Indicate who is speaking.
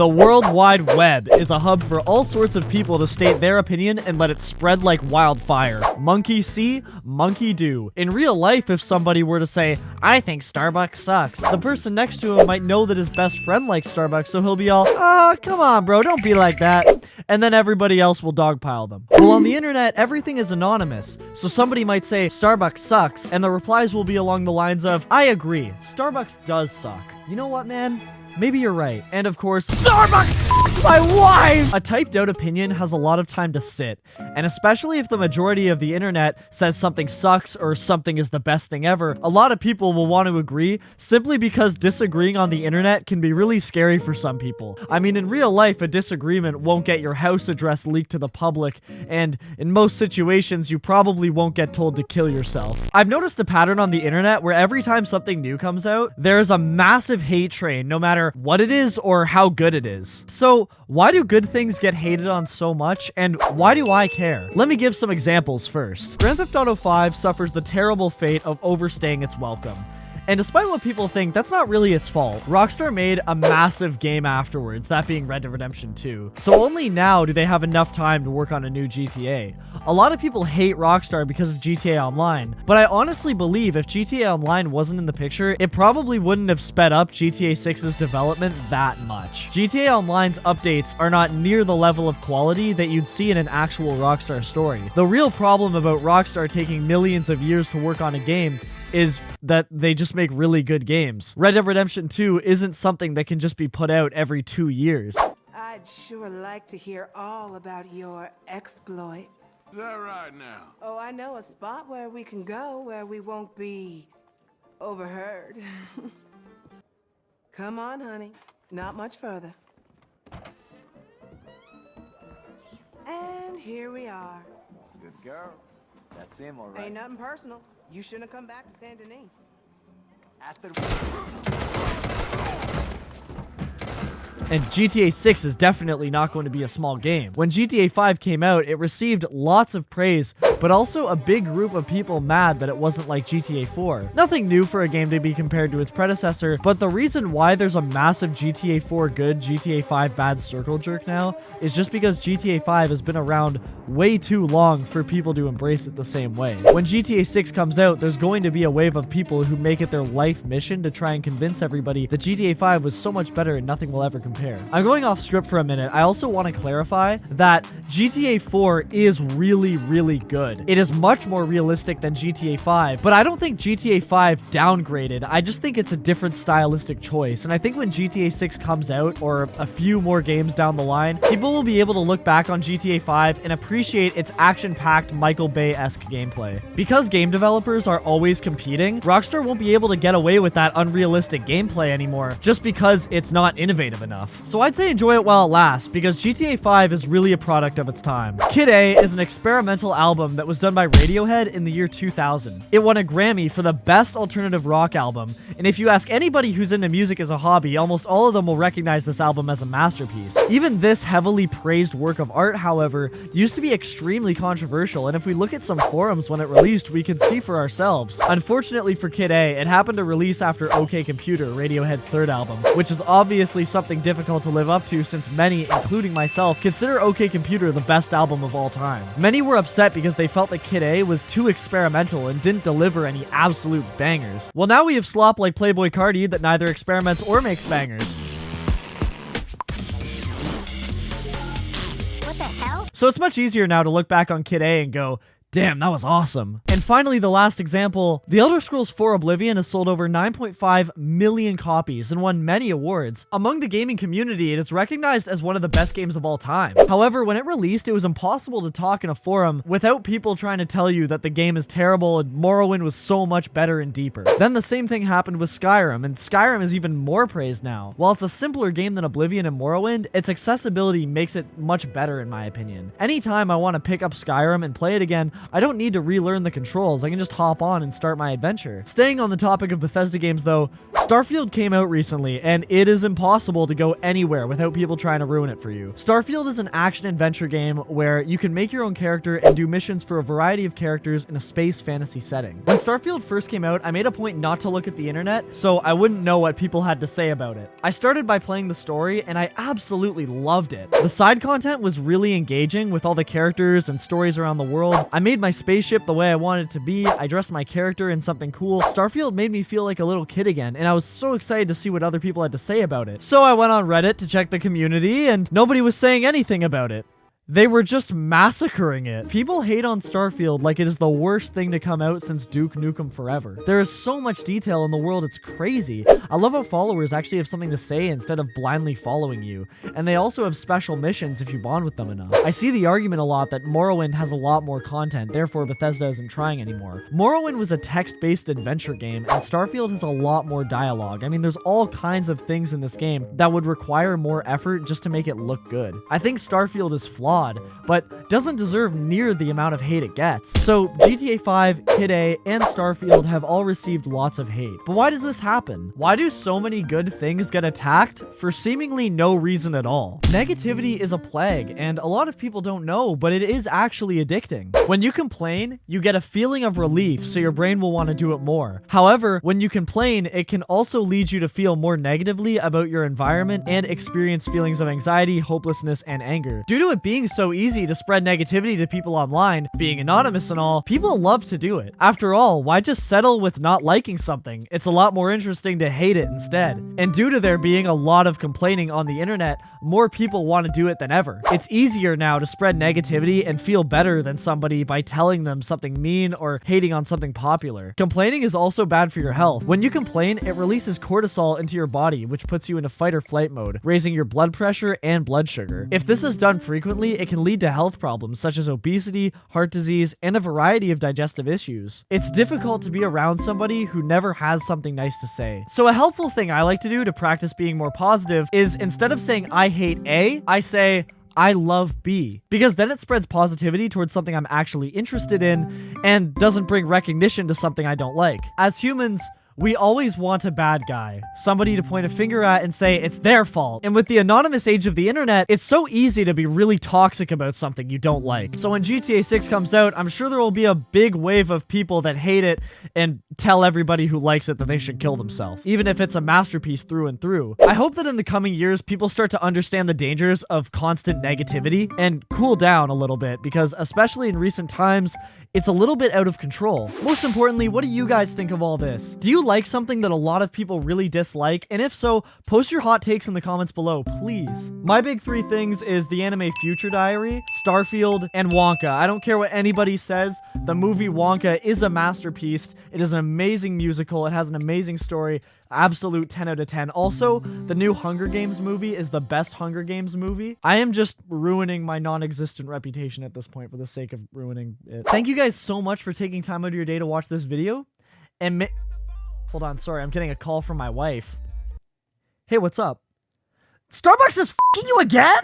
Speaker 1: The World Wide Web is a hub for all sorts of people to state their opinion and let it spread like wildfire. Monkey see, monkey do. In real life, if somebody were to say, I think Starbucks sucks, the person next to him might know that his best friend likes Starbucks, so he'll be all, come on, bro, don't be like that. And then everybody else will dogpile them. Well, on the internet, everything is anonymous, so somebody might say, Starbucks sucks, and the replies will be along the lines of, I agree, Starbucks does suck. You know what, man? Maybe you're right. And of course, Starbucks f***ed my wife! A typed out opinion has a lot of time to sit, and especially if the majority of the internet says something sucks or something is the best thing ever, a lot of people will want to agree simply because disagreeing on the internet can be really scary for some people. I mean, in real life, a disagreement won't get your house address leaked to the public, and in most situations, you probably won't get told to kill yourself. I've noticed a pattern on the internet where every time something new comes out, there's a massive hate train, no matter what it is or how good it is. So, why do good things get hated on so much, and why do I care? Let me give some examples first. Grand Theft Auto 5 suffers the terrible fate of overstaying its welcome. And despite what people think, that's not really its fault. Rockstar made a massive game afterwards, that being Red Dead Redemption 2. So only now do they have enough time to work on a new GTA. A lot of people hate Rockstar because of GTA Online, but I honestly believe if GTA Online wasn't in the picture, it probably wouldn't have sped up GTA 6's development that much. GTA Online's updates are not near the level of quality that you'd see in an actual Rockstar story. The real problem about Rockstar taking millions of years to work on a game is that they just make really good games. Red Dead Redemption 2 isn't something that can just be put out every 2 years.
Speaker 2: I'd sure like to hear all about your exploits.
Speaker 3: Is that right now?
Speaker 2: Oh, I know a spot where we can go where we won't be overheard. Come on, honey. Not much further. And here we are.
Speaker 4: Good girl. That's him, all right.
Speaker 2: Ain't nothing personal. You shouldn't have come back to Saint Denis.
Speaker 4: After...
Speaker 1: And GTA 6 is definitely not going to be a small game. When GTA 5 came out, it received lots of praise, but also a big group of people mad that it wasn't like GTA 4. Nothing new for a game to be compared to its predecessor, but the reason why there's a massive GTA 4 good, GTA 5 bad circle jerk now is just because GTA 5 has been around way too long for people to embrace it the same way. When GTA 6 comes out, there's going to be a wave of people who make it their life mission to try and convince everybody that GTA 5 was so much better and nothing will ever compare. I'm going off script for a minute. I also want to clarify that GTA 4 is really, really good. It is much more realistic than GTA 5, but I don't think GTA 5 downgraded. I just think it's a different stylistic choice, and I think when GTA 6 comes out, or a few more games down the line, people will be able to look back on GTA 5 and appreciate its action-packed Michael Bay-esque gameplay. Because game developers are always competing, Rockstar won't be able to get away with that unrealistic gameplay anymore, just because it's not innovative enough. So I'd say enjoy it while it lasts, because GTA 5 is really a product of its time. Kid A is an experimental album that was done by Radiohead in the year 2000. It won a Grammy for the best alternative rock album, and if you ask anybody who's into music as a hobby, almost all of them will recognize this album as a masterpiece. Even this heavily praised work of art, however, used to be extremely controversial, and if we look at some forums when it released, we can see for ourselves. Unfortunately for Kid A, it happened to release after OK Computer, Radiohead's third album, which is obviously something difficult to live up to since many, including myself, consider OK Computer the best album of all time. Many were upset because they felt that Kid A was too experimental and didn't deliver any absolute bangers. Well, now we have slop like Playboi Carti that neither experiments or makes bangers.
Speaker 5: What the hell?
Speaker 1: So it's much easier now to look back on Kid A and go, damn, that was awesome. And finally, the last example, The Elder Scrolls 4 Oblivion has sold over 9.5 million copies and won many awards. Among the gaming community, it is recognized as one of the best games of all time. However, when it released, it was impossible to talk in a forum without people trying to tell you that the game is terrible and Morrowind was so much better and deeper. Then the same thing happened with Skyrim, and Skyrim is even more praised now. While it's a simpler game than Oblivion and Morrowind, its accessibility makes it much better in my opinion. Anytime I want to pick up Skyrim and play it again, I don't need to relearn the controls. I can just hop on and start my adventure. Staying on the topic of Bethesda games though, Starfield came out recently, and it is impossible to go anywhere without people trying to ruin it for you. Starfield is an action-adventure game where you can make your own character and do missions for a variety of characters in a space fantasy setting. When Starfield first came out, I made a point not to look at the internet, so I wouldn't know what people had to say about it. I started by playing the story, and I absolutely loved it. The side content was really engaging with all the characters and stories around the world. I made my spaceship the way I wanted it to be. I dressed my character in something cool. Starfield made me feel like a little kid again, and I was so excited to see what other people had to say about it. So I went on Reddit to check the community, and nobody was saying anything about it. They were just massacring it. People hate on Starfield like it is the worst thing to come out since Duke Nukem Forever. There is so much detail in the world, it's crazy. I love how followers actually have something to say instead of blindly following you. And they also have special missions if you bond with them enough. I see the argument a lot that Morrowind has a lot more content, therefore Bethesda isn't trying anymore. Morrowind was a text-based adventure game, and Starfield has a lot more dialogue. I mean, there's all kinds of things in this game that would require more effort just to make it look good. I think Starfield is flawed, but doesn't deserve near the amount of hate it gets. So GTA 5, Kid A, and Starfield have all received lots of hate. But why does this happen? Why do so many good things get attacked for seemingly no reason at all? Negativity is a plague, and a lot of people don't know, but it is actually addicting. When you complain, you get a feeling of relief, so your brain will want to do it more. However, when you complain, it can also lead you to feel more negatively about your environment and experience feelings of anxiety, hopelessness, and anger. Due to it being so easy to spread negativity to people online, being anonymous and all, people love to do it. After all, why just settle with not liking something? It's a lot more interesting to hate it instead. And due to there being a lot of complaining on the internet, more people want to do it than ever. It's easier now to spread negativity and feel better than somebody by telling them something mean or hating on something popular. Complaining is also bad for your health. When you complain, it releases cortisol into your body, which puts you into fight or flight mode, raising your blood pressure and blood sugar. If this is done frequently, it can lead to health problems such as obesity, heart disease, and a variety of digestive issues. It's difficult to be around somebody who never has something nice to say. So a helpful thing I like to do to practice being more positive is instead of saying I hate A, I say I love B, because then it spreads positivity towards something I'm actually interested in and doesn't bring recognition to something I don't like. As humans, we always want a bad guy, somebody to point a finger at and say it's their fault. And with the anonymous age of the internet, it's so easy to be really toxic about something you don't like. So when GTA 6 comes out, I'm sure there will be a big wave of people that hate it and tell everybody who likes it that they should kill themselves, even if it's a masterpiece through and through. I hope that in the coming years, people start to understand the dangers of constant negativity and cool down a little bit, because especially in recent times, it's a little bit out of control. Most importantly, what do you guys think of all this? Do you like something that a lot of people really dislike? And if so, post your hot takes in the comments below, please. My big three things is the anime Future Diary, Starfield, and Wonka. I don't care what anybody says, the movie Wonka is a masterpiece. It is an amazing musical. It has an amazing story. Absolute 10 out of 10. Also, the new Hunger Games movie is the best Hunger Games movie. I am just ruining my non-existent reputation at this point for the sake of ruining it. Thank you guys so much for taking time out of your day to watch this video. And hold on, sorry, I'm getting a call from my wife. Hey, what's up? Starbucks is f***ing you again?